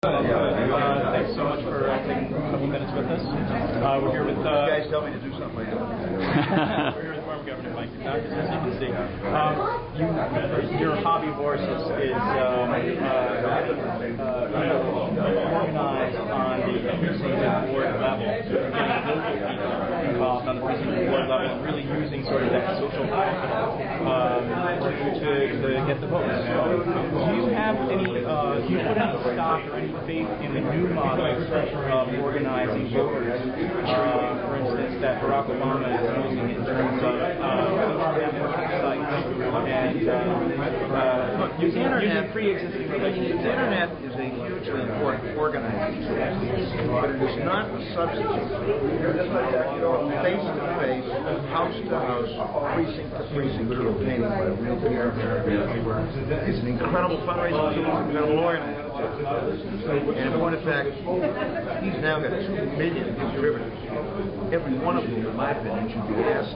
Thanks so much for taking a couple minutes with us. We're here with... you guys tell me to do something like that. We're here with former Governor Mike Dukakis, as you can see. Your hobby horse is organized on the precinct and ward level, getting local people involved on the precinct and ward level, and really using sort of that social capital to get the votes. Do you have any, do you put any stock or any faith in the new model of organizing voters, for instance, that Barack Obama is using in terms of sites and using pre-existing relationships? The internet is a hugely important organizing tool, but it is not a substitute for face-to-face, house-to-house, precinct-to-precinct campaigning by a real PR. It's an incredible fundraising tool, it's an incredible organizing tool. And in point of fact, he's now got 2 million contributors. Every one of whom, in my opinion, should be asked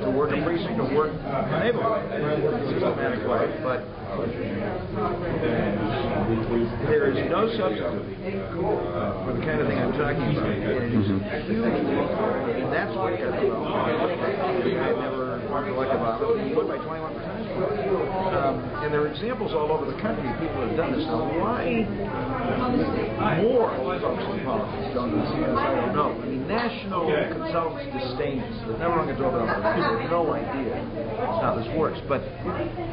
to work a precinct or work a neighborhood in a systematic way. But there is no substitute for the kind of thing I'm talking about. It is huge, and that's what I never liked about it. He won by 21%. And there are examples all over the country of people who have done this. Now, why more folks in politics don't see this? I don't know. I mean, national consultants disdain this. They've never rung a doorbell for this. They have no idea how this works. But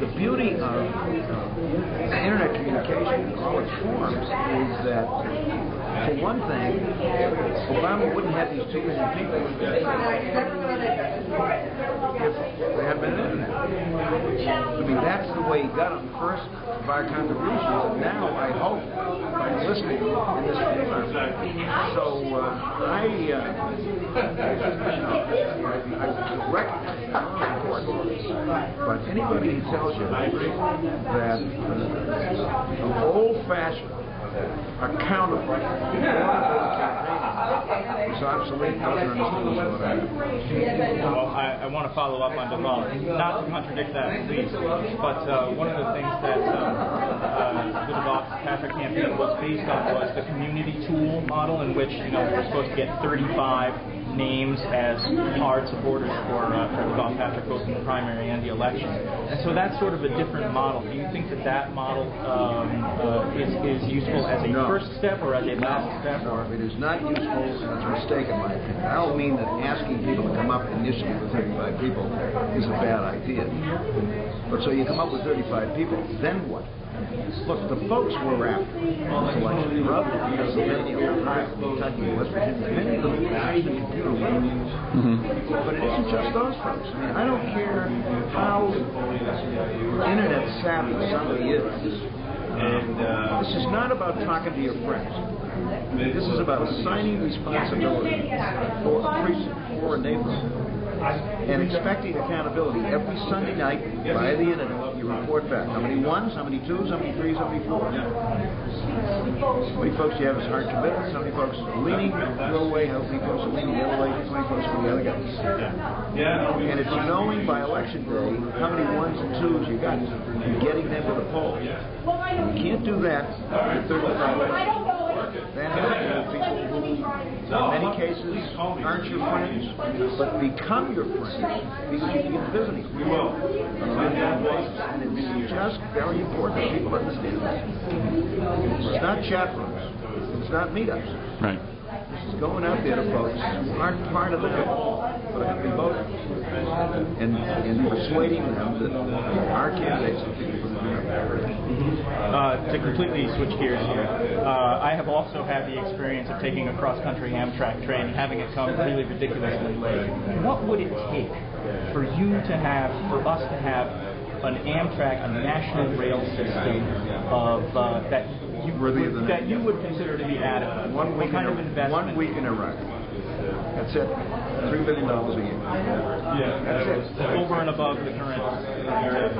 the beauty of internet communication in all its forms is that, for one thing, Obama wouldn't have these 2 million people if there hadn't been internet. I mean, that's the way he got them first by contributions, and now I hope by listening in this program. So I recognize how important it is. But anybody who tells you that old-fashioned, accountable, is obsolete, doesn't understand what I mean. Well, I want to follow up on Gov, not to contradict that at least, but one of the things that the Gov Patrick campaign was based on was the community tool model, in which we're supposed to get 35 names as hard supporters for the Gov Patrick both in the primary and the election. And so that's sort of a different model. Do you think that model is useful as a first step or as a last step? No, it is not useful, and it's a mistake in my opinion. I don't mean that asking people to come up initially with 35 people is a bad idea. But so you come up with 35 people, then what? Look, the folks we're after this election, throughout Pennsylvania, Ohio, Kentucky, West Virginia, many of them use the computer rooms. But it isn't just those folks. I mean, I don't care how internet savvy somebody is. And this is not about talking to your friends. This is about assigning responsibility for a precinct, for a neighborhood, and expecting accountability every Sunday night via the internet. You report back. How many ones, how many twos, how many threes, how many fours? How many folks do you have as hard commitments? How many folks are leaning your way? How many folks are leaning the other way? How many folks are the other guy? And it's knowing by election day how many ones and twos you got and getting them to the polls. You can't do that with 35 Then people who, in many cases, aren't your friends, but become your friends because you begin visiting them on an ongoing basis. And it's just very important that people understand that. It's not chat rooms. It's not meetups. Right. This is going out there to folks who aren't part of the bill, but have been voting, and persuading them that our candidates are people who to completely switch gears here, I have also had the experience of taking a cross-country Amtrak train and having it come really ridiculously late. What would it take for us to have an Amtrak, a national rail system of that you would consider to be adequate? 1 week kind of investment? 1 week in Iraq. That's it. $3 billion a year. Yeah, That's it. over and above the current.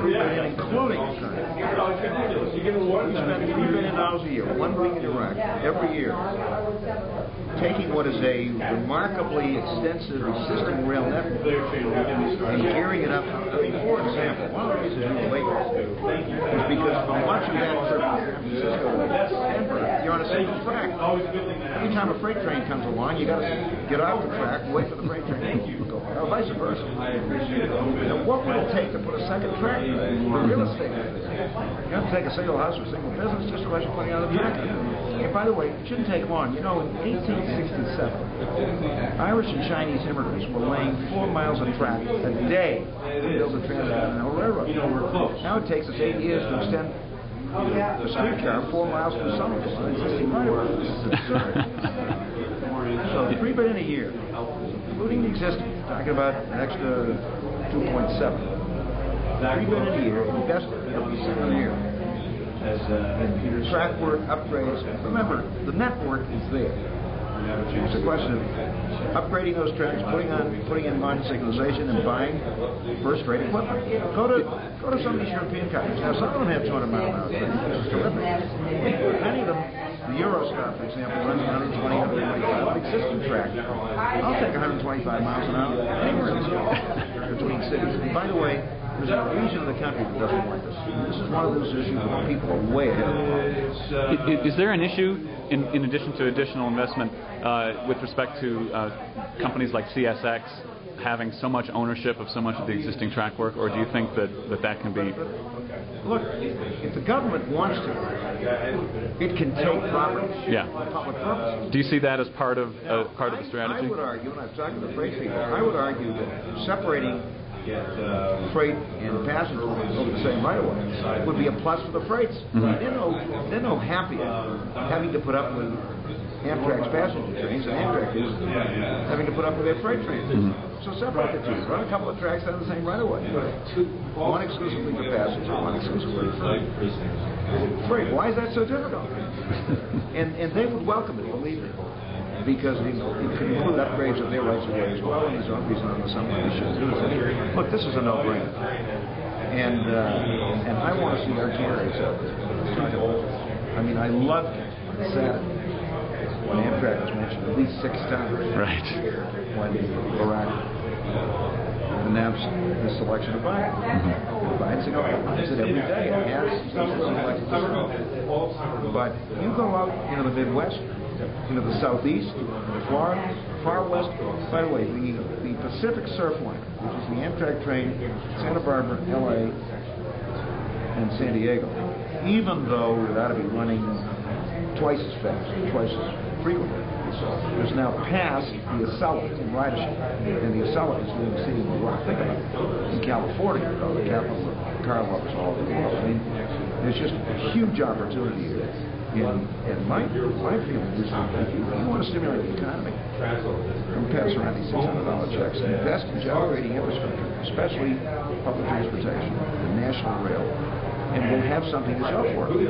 $3 billion, including the current. We spend $3 billion a year, $1 billion in Iraq, every year, taking what is a remarkably extensive existing rail network and gearing it up. I mean, for example, one of the reasons you were late is because for much of that trip from San Francisco to Denver, you're on a single track. Every time a freight train comes along, you got to get off the track, wait for the freight train to go, or vice versa. Now, what will it take to put a second track? The real estate is there. You have to take a single house or a single business just to actually put it on the track. And by the way, it shouldn't take long. You know, in 1867, Irish and Chinese immigrants were laying 4 miles of track a day to build a transcontinental railroad. Now it takes us 8 years to extend the streetcar 4 miles from Somerville on existing right-of-way. This is absurd. So $3 billion a year, including the existing, talking about an extra 2.7. $3 billion a year invested every single year. In track work, upgrades. Remember, the network is there. It's a question of upgrading those tracks, putting in modern signalization, and buying first-rate equipment. Go to some of these European countries. Now, some of them have 200-mile-an-hour trains, which is terrific. Many of them, the Eurostar, for example, runs 120, 125 on existing track. I'll take 125 miles an hour anywhere in this country between cities. And by the way, there's a region of the country that doesn't want this. This is one of those issues where people are way ahead of it. Is there an issue, in addition to additional investment, with respect to companies like CSX having so much ownership of so much of the existing track work, or do you think that can be... Look, if the government wants to, it can take property for public purposes. Do you see that as part of the strategy? I would argue, and I've talked to the freight people, I would argue that separating freight and passenger trains over the same right-of-way would be a plus for the freights. They're no happier having to put up with Amtrak's passenger trains than Amtrak is having to put up with their freight trains. So separate the two. Run a couple of tracks on the same right-of-way. One exclusively for passenger, one exclusively for freight. Why is that so difficult? And they would welcome it, believe me, because it could include upgrades of their rights of way as well, and there's no reason on the some way they should do it. Look, this is a no-brainer. And I want to see our candidates out there. I mean, I loved Saturday when Amtrak was mentioned at least 6 times. Right. When Barack announced the selection of Biden. Biden's a it every day. It has but you go out into the Midwest, into the Southeast, into Florida, far west. By the way, the Pacific Surf Line, which is the Amtrak train, Santa Barbara, LA, and San Diego, even though it ought to be running twice as fast, twice as frequently, has now passed the Acela in ridership. And the Acela is the city of New York. Think about it. In California, the capital of car lovers all over the world. I mean, there's just a huge opportunity here. And my feeling is that if you want to stimulate the economy, don't pass around these $600 checks and invest in job-creating infrastructure, especially public transportation and national rail, and we'll have something to show for it.